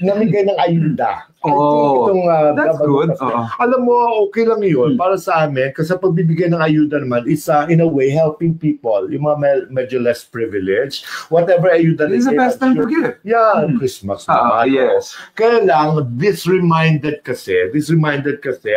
namigay ng ayuda. Oh, that's good. Alam mo, okay lang yun para sa amin kasi pagbibigay ng ayuda naman is in a way helping people, yung mga medyo less privileged. Whatever ayuda is the best time to give. Yeah, Christmas naman. Yes. Kaya lang, this reminded kasi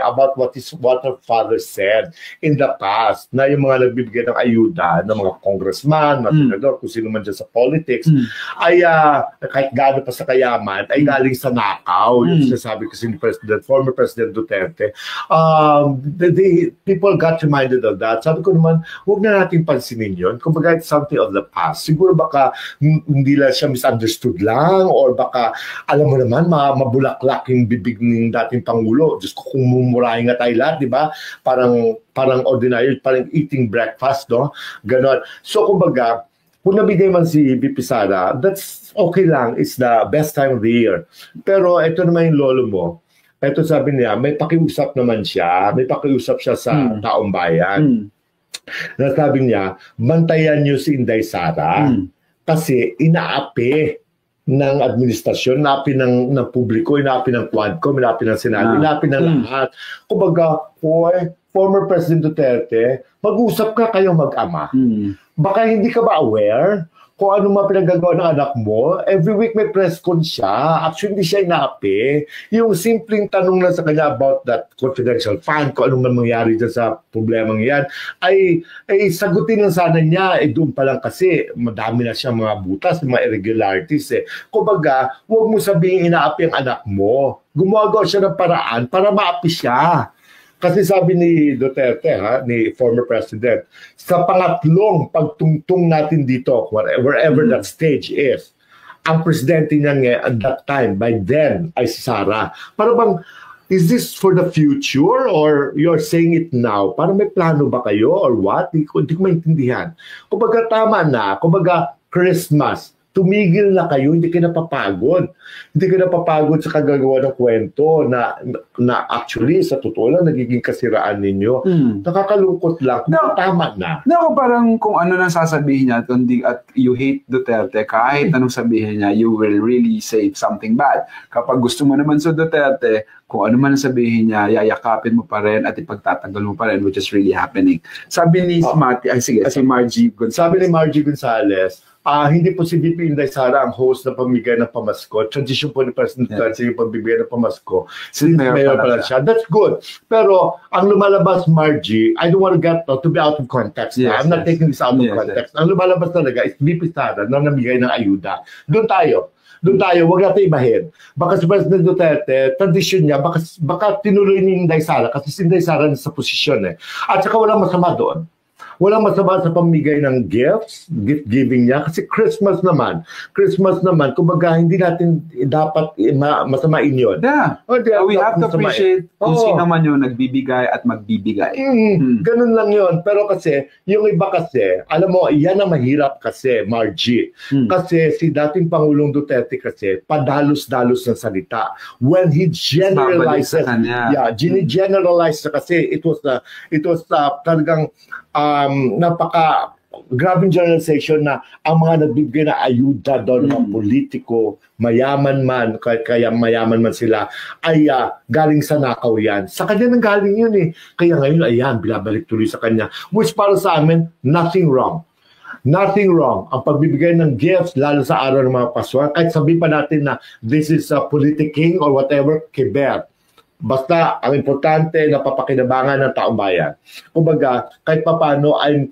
about what our father said in the past na yung mga nagbibigay ng ayuda ng mga congressman, mga senador, kung sino man dyan sa politics, ay kahit gaano pa sa kayaman, ay galing sa nakaw. Yung sinasabi kasi ni former President Duterte. The people got reminded of that. Sabi ko naman, huwag na natin pansinin yun. Kumbaga, it's something of the past. Siguro baka hindi lang siya misunderstood lang or baka, alam mo naman, mabulaklak yung bibig ng dating Pangulo. Diyos ko, kung mumurahin nga tayo lahat, di ba? Parang ordinary, parang eating breakfast, no? Ganon. So, kumbaga, kung nabigay man si VP Sara, that's okay lang. It's the best time of the year. Pero ito naman yung lolo mo. Ito sabi niya, may pakiusap naman siya. May pakiusap siya sa taong bayan. Nasabi niya, bantayan niyo si Inday Sara kasi inaapi ng administrasyon, inaapi ng publiko, inaapi ng Quadcom, inaapi ng Senado, inaapi ng lahat. Kumbaga, former President Duterte, mag-usap ka kayong mag-ama. Baka hindi ka ba aware kung ano mga pinagagawa ng anak mo? Every week may press con siya. Actually, hindi siya inaapi. Yung simpleng tanong lang sa kanya about that confidential fund, kung ano man mangyari dyan sa problemang yan, ay sagutin lang sana niya. Doon pa lang kasi madami na siya mga butas, mga irregularities. Kumbaga, huwag mo sabihin inaapi ang anak mo. Gumagawa siya ng paraan para maapi siya. Kasi sabi ni Duterte, ni former president, sa pangatlong pagtungtong natin dito, wherever that stage is, ang presidente niya at that time, by then, ay si Sara. Para bang, is this for the future or you're saying it now? Para may plano ba kayo or what? Hindi ko maintindihan. Kumbaga tama na, kumbaga Christmas, tumigil na kayo, hindi kayo napapagod. Hindi kayo napapagod sa kagagawa ng kwento na actually, sa totoo lang, nagiging kasiraan ninyo. Nakakalungkot lang. No, tama na. No, parang kung ano nang sasabihin niya at you hate Duterte, kahit anong sabihin niya, you will really say something bad. Kapag gusto mo naman sa Duterte, kung ano man ang sabihin niya, yayakapin mo pa rin at ipagtatagal mo pa rin, which is really happening. Sabi ni si Margie Gonzalez. Sabi ni Margie Gonzalez, hindi po si VP Inday Sara ang host na pamigay ng pamasko. Tradition po ni President Duterte yung pagbibigay ng pamasko. Since mayor pala siya. That's good. Pero ang lumalabas, Margie, I don't want to get to be out of context. I'm not taking this out of context. Ang lumalabas talaga is VP Sara na namigay ng ayuda. Doon tayo, huwag natin ibahin. Baka si President Duterte, tradisyon niya, baka tinuloy ni Inday Sara kasi si Inday Sara sa posisyon At saka walang masama doon. Walang masama sa pamigay ng gifts, gift giving niya. Kasi Christmas naman, kumbaga hindi natin dapat masamain yun. Yeah. We have to appreciate kung sino man yung nagbibigay at magbibigay. Ganun lang yun. Pero kasi, yung iba kasi, alam mo, yan ang mahirap kasi, Margie. Kasi si dating Pangulong Duterte kasi, padalos-dalos ng salita. When he generalizes, generalize kasi, it was talagang grabing generalization na ang mga nagbibigay na ayuda doon ng politiko, mayaman man, kaya mayaman man sila, ay galing sa nakaw yan. Sa kanya nang galing yun Kaya ngayon, ayan, binabalik tuloy sa kanya. Which para sa amin, nothing wrong. Nothing wrong. Ang pagbibigay ng gifts, lalo sa araw ng mga Pasko, kahit sabihin pa natin na this is a politicking or whatever, kiber. Basta, ang importante, napapakinabangan ng taong bayan. Kumbaga, kahit papano ay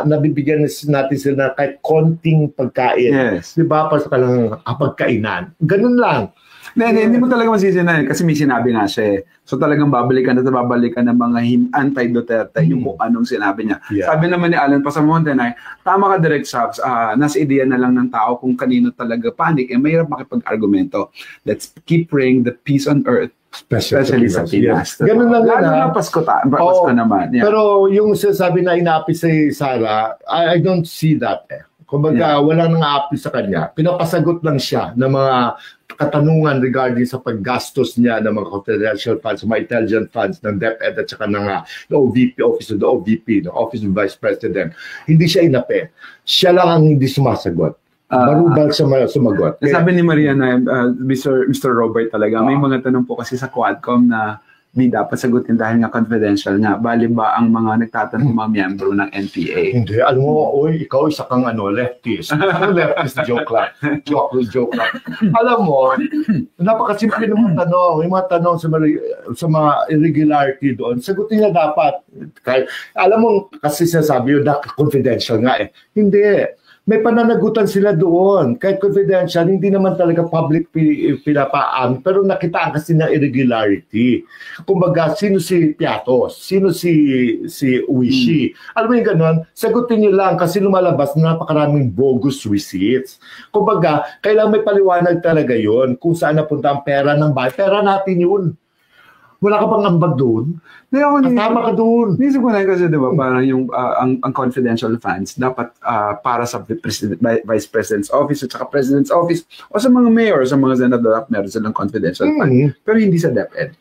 nabibigyan natin sila ng kahit konting pagkain. Yes. Diba? Para sa kanilang pagkainan. Ganun lang. Hindi mo talaga masisinayin kasi may sinabi nga siya So talagang babalikan ng mga anti-Duterte yung kung anong sinabi niya. Yeah. Sabi naman ni Alan Pasamonte na, tama ka Direk Sabs, nasa ideya na lang ng tao kung kanino talaga panic, mahirap makipag-argumento. Let's keep praying the peace on earth. Especially sa Pinas. Yes. Ganun lang lalo na Pasko naman. Yeah. Pero yung sinasabi na inaapi si Sara, I don't see that Kumbaga, walang nang-aapi sa kanya. Pinapasagot lang siya ng mga katanungan regarding sa paggastos niya ng mga confidential funds, mga intelligent funds ng DepEd at saka ng OVP, Office of the Office of Vice President. Hindi siya inapi. Siya lang ang hindi sumasagot. Marubal sumagot. Sabi ni Maria na Mr. Robert talaga, may mga tanong po kasi sa Quadcom na di dapat sagutin dahil nga confidential nga. Bali ba ang mga nagtatanong mga miyembro ng NPA? Hindi. Alam mo, ikaw isa kang leftist. Leftist joke lang. Joke lang. Alam mo, napakasimple ng mga tanong. Yung mga tanong sa mga irregularity doon, sagutin niya dapat. Alam mo, kasi sinasabi yun, confidential nga eh. Hindi. May pananagutan sila doon. Kahit confidential, hindi naman talaga public pinapaan. Pero nakitaan kasi ng irregularity. Kumbaga, sino si Piatos? Sino si Uishi? Alam mo yung gano'n? Sagutin niyo lang kasi lumalabas na napakaraming bogus receipts. Kumbaga, kailangan may paliwanag talaga yon kung saan napunta ang pera ng bahay. Pera natin yun. Wala ka bang ambag doon? Tama ka doon. Nisip ko na kasi, di ba, parang yung ang confidential funds dapat para sa Vice President's Office at saka President's Office o sa mga mayor, sa mga senador, meron silang confidential fund. Pero hindi sa DepEd.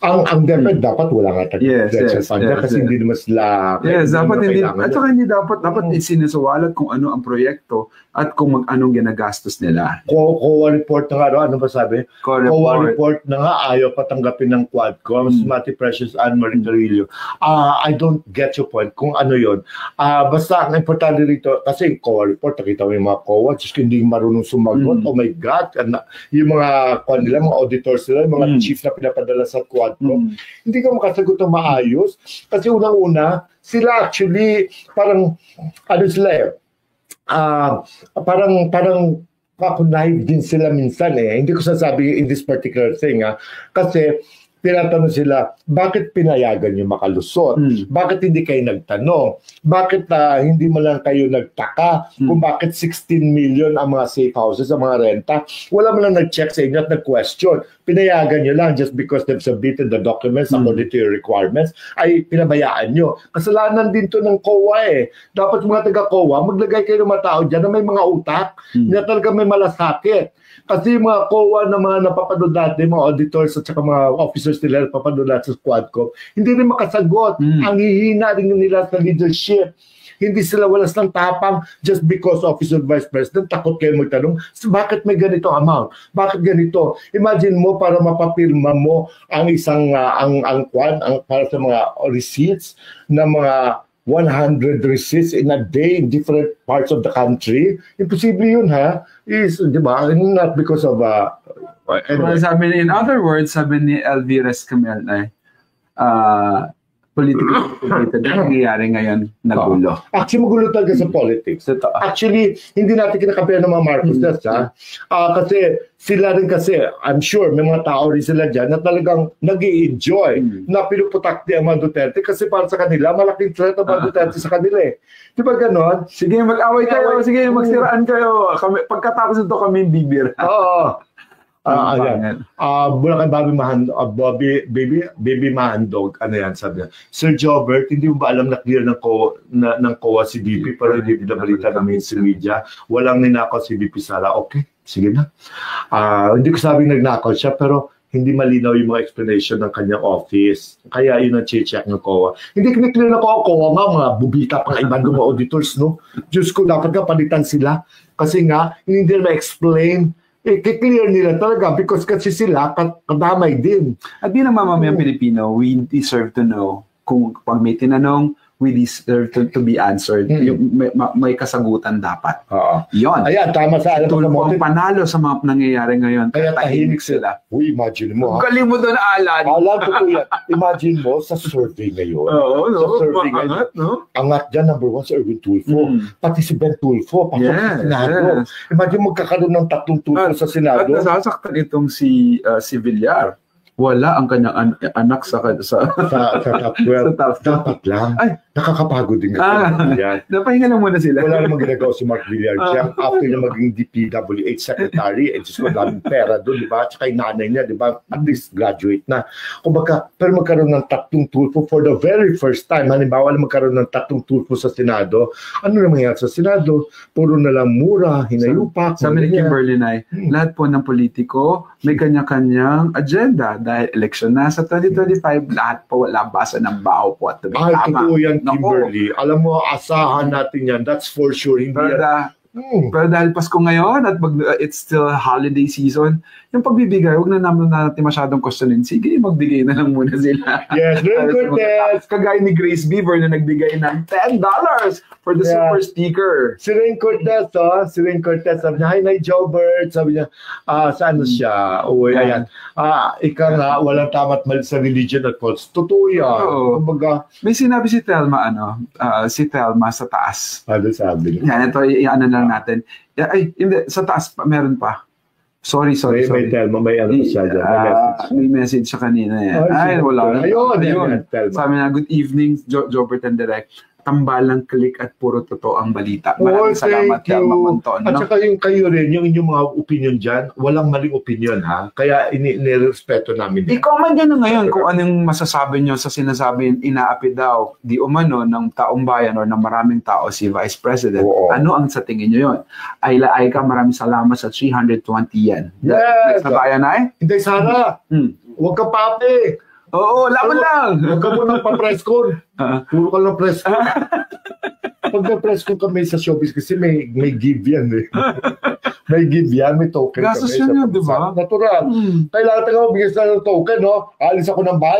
Ang DepEd dapat wala nga confidential fund kasi hindi naman sila dapat hindi. At saka hindi dapat sinasuwalat kung ano ang proyekto at kung anong ginagastos nila. COA report na nga, ano ba sabi? COA report na nga, ayaw patanggapin ng Quadcom, Matty Precious and Marie Carrillo. I don't get your point kung ano yun. Basta, ang importante rito, kasi COA report, nakita mo yung mga COA, just hindi marunong sumagot, oh my God, yung mga auditors nila, yung mga chief na pinapadala sa Quadcom, hindi ka makasagot ng maayos, kasi unang-una, sila actually, parang, parang kakunay din sila minsan eh. Hindi ko sasabi in this particular thing kasi tinatanong sila, bakit pinayagan nyo makalusot? Bakit hindi kayo nagtanong? Bakit hindi mo lang kayo nagtaka kung bakit 16 million ang mga safe houses, ang mga renta? Wala mo lang nag-check sa inyo at nag-question. Pinayagan nyo lang just because they've submitted the documents according to your requirements, ay pinabayaan nyo. Kasalanan din to ng COA eh. Dapat mga taga-COA, maglagay kayo ng mga tao dyan na may mga utak, na talaga may malasakit. Kasi yung mga COA na mga napapanood natin, mga auditors at saka mga officers nila napapanood natin sa Quadcom, hindi rin makasagot. Ang hihina rin nila sa leadership. Hindi sila walas ng tapang just because Office of Vice President, takot kayo magtanong, bakit may ganito amount? Bakit ganito? Imagine mo para mapapirma mo ang isang, para sa mga receipts na mga 100 receipts in a day in different parts of the country. Imposible yun, di ba? Not because of anyway. Sabi ni, in other words, sabi ni Elvira Escamel na political related na nangyayari ngayon na gulo. Actually, magulo talaga sa politics. Actually, hindi natin kinakapihan ng mga Marcos kasi sila rin kasi, I'm sure, may mga tao rin sila dyan na talagang nag-i-enjoy na pinuputakti ang mga Duterte kasi para sa kanila, malaking threat ang mga Duterte sa kanila eh. Di ba ganon? Sige, mag-away kayo. Sige, magsiraan kayo. Pagkatapos nito kami bibir. Oo. Bulacan Baby Mahandog, ano yan, sabi niya. Sir Jobert, hindi mo ba alam na clear ng COA si BP pero hindi nabalita ng mainstream media? Walang ninakaw si BP Sara. Okay, sige na. Hindi ko sabing nagnakaw siya pero hindi malinaw yung mga explanation ng kanyang office. Kaya yun ang check ng COA. Hindi kiniklear na COA nga, mga bubita pang ibang mga auditors, no? Diyos ko, dapat ka palitan sila. Kasi nga, hindi na ma-explain. I-clear nila talaga because kasi sila kadamay din. At di na mamamayang Pilipino, we deserve to know kung pag may tinanong, we deserve to be answered. Yung may kasagutan dapat. Yun. Ayan, tama sa alam mo. Panalo sa mga nangyayari ngayon. Kaya tahimik sila. Imagine mo. Galing mo doon, Alan. Alan, totoo yan. Imagine mo sa survey ngayon. Sa survey ngayon. Angat dyan, number 1 sa Erwin Tulfo. Pati si Ben Tulfo. Pasok sa Senado. Imagine magkakaroon ng 3 Tulfo sa Senado. At nasasaktan itong si Villar. Wala ang kanyang anak sa top 12. Dapat lang. Ay, nakakapagod din yan. Napahinga lang muna sila. Wala namang ginagawa si Mark Villar. Siya, after na maging DPWH secretary, just daming pera doon, di ba? Tsaka yung nanay niya, di ba? At least graduate na. Kumbaga, pero magkaroon ng 3 Tulfo for the very first time. Halimbawa na magkaroon ng 3 Tulfo sa Senado. Ano na mangyayari sa Senado? Puro na lang mura, hinayupak. Sabi ni Kimberly Nay, lahat po ng politiko may kanya-kanyang agenda. Dahil election na sa 2025, lahat po wala basa ng baho po at tama. Totoo yan, Kimberly. Alam mo, asahan natin yan. That's for sure. Hindi Pero dahil Pasko ngayon at it's still holiday season, yung pagbibigay, huwag na natin masyadong questionin. Sige, magbigay na lang muna sila. Yes, very good. Kagaya ni Grace Beaver na nagbigay ng $10 for the super sticker. Si Rain Cortez, sabi niya, hi, Jobert. Sabi niya, saan siya? Uy, ayan. Ika nga, walang tama't mali sa religion at cults. Totoo yan. Kumbaga, may sinabi si Thelma, si Thelma sa taas. Ano sabi niya? Yan, ito, ano lang natin. Ay, hindi, sa taas pa, meron pa. Sorry. May Thelma, may ano siya dyan. May message siya kanina. Ay, wala. Ayun. Sabi na, good evening, Jobert and Direct. Tambalang click at puro totoo ang balita. Maraming salamat, Thelma Monton. At saka yung kayo rin, yung inyong mga opinion dyan, walang maling opinion, ha? Kaya inirespeto namin. I-comment nyo na ngayon kung anong masasabi nyo sa sinasabi inaapi daw di umano ng taong bayan o ng maraming tao si Vice President. Ano ang sa tingin nyo yun? Ayla Aika, maraming salamat sa 320 yen. Yes! Next na bayan ay? Hindi, Sara. Huwag ka papi. Oo, laban lang. Huwag ka mo ng pa-press con. Puro ka ng press con. Pag na-press con kami sa showbiz kasi may give yan eh. May give yan, may token. Gastos yun, di ba? Natural. Kailangan tayo bigyan sa ng token, no? Alis ako ng bahay.